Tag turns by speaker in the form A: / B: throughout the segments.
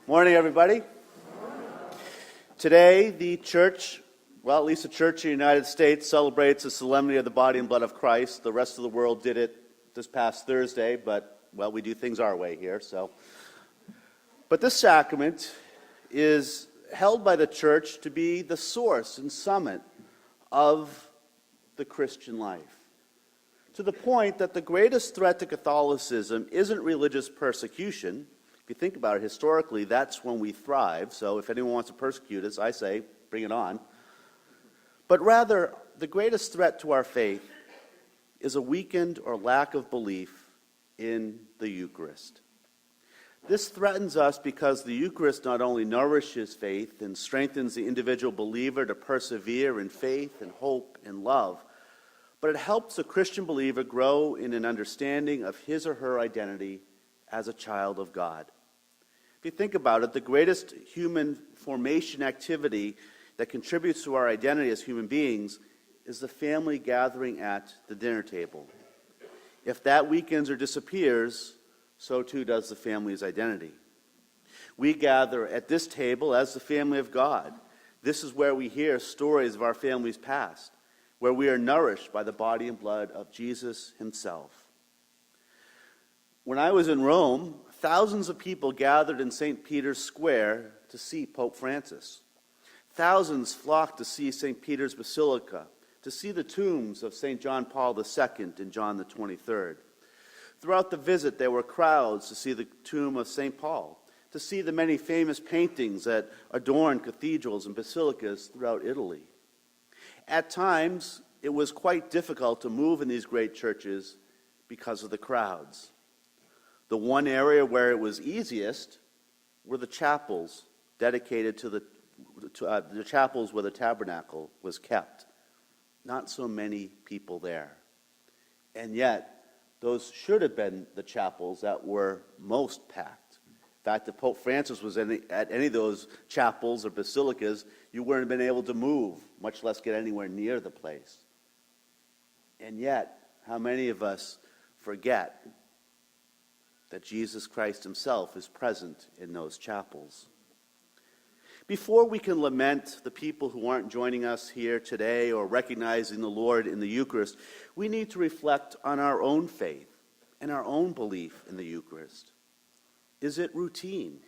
A: Morning, everybody. Today, the church, well, at least the church in the United States, celebrates the solemnity of the body and blood of Christ. The rest of the world did it this past Thursday, but, well, we do things our way here, so. But this sacrament is held by the church to be the source and summit of the Christian life, to the point that the greatest threat to Catholicism isn't religious persecution. If you think about it, historically, that's when we thrive. So if anyone wants to persecute us, I say, bring it on. But rather, the greatest threat to our faith is a weakened or lack of belief in the Eucharist. This threatens us because the Eucharist not only nourishes faith and strengthens the individual believer to persevere in faith and hope and love, but it helps the Christian believer grow in an understanding of his or her identity as a child of God. If you think about it, the greatest human formation activity that contributes to our identity as human beings is the family gathering at the dinner table. If that weakens or disappears, so too does the family's identity. We gather at this table as the family of God. This is where we hear stories of our family's past, where we are nourished by the body and blood of Jesus himself. When I was in Rome, thousands of people gathered in St. Peter's Square to see Pope Francis. Thousands flocked to see St. Peter's Basilica, to see the tombs of St. John Paul II and John the 23rd. Throughout the visit, there were crowds to see the tomb of St. Paul, to see the many famous paintings that adorn cathedrals and basilicas throughout Italy. At times, it was quite difficult to move in these great churches because of the crowds. The one area where it was easiest were the chapels dedicated to the chapels where the tabernacle was kept. Not so many people there. And yet, those should have been the chapels that were most packed. In fact, if Pope Francis was at any of those chapels or basilicas, you wouldn't have been able to move, much less get anywhere near the place. And yet, how many of us forget that Jesus Christ himself is present in those chapels? Before we can lament the people who aren't joining us here today or recognizing the Lord in the Eucharist, we need to reflect on our own faith and our own belief in the Eucharist. Is it routine?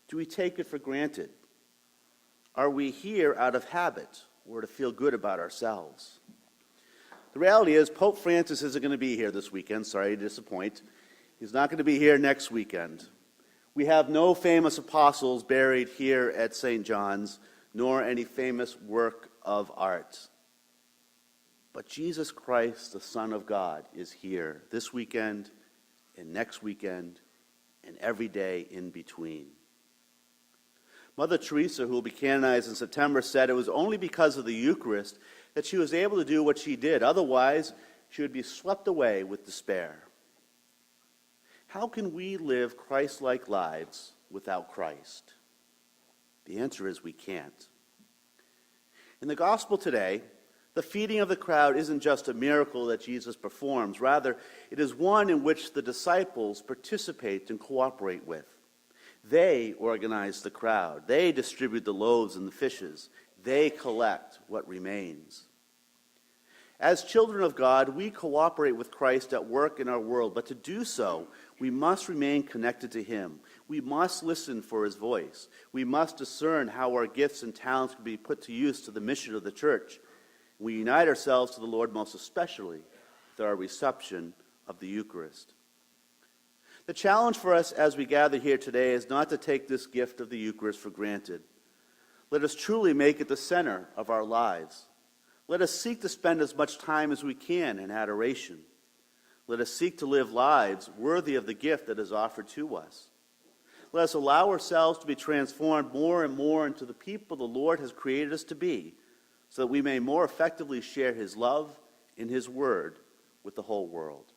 A: Do we take it for granted? Are we here out of habit or to feel good about ourselves? The reality is Pope Francis isn't going to be here this weekend. Sorry to disappoint. He's not going to be here next weekend. We have no famous apostles buried here at St. John's, nor any famous work of art. But Jesus Christ, the Son of God, is here this weekend and next weekend and every day in between. Mother Teresa, who will be canonized in September, said it was only because of the Eucharist that she was able to do what she did. Otherwise, she would be swept away with despair. How can we live Christ-like lives without Christ? The answer is we can't. In the gospel today, the feeding of the crowd isn't just a miracle that Jesus performs. Rather, it is one in which the disciples participate and cooperate with. They organize the crowd. They distribute the loaves and the fishes. They collect what remains. As children of God, we cooperate with Christ at work in our world, but to do so, we must remain connected to him. We must listen for his voice. We must discern how our gifts and talents can be put to use to the mission of the church. We unite ourselves to the Lord most especially with our reception of the Eucharist. The challenge for us as we gather here today is not to take this gift of the Eucharist for granted. Let us truly make it the center of our lives. Let us seek to spend as much time as we can in adoration. Let us seek to live lives worthy of the gift that is offered to us. Let us allow ourselves to be transformed more and more into the people the Lord has created us to be, so that we may more effectively share his love and his word with the whole world.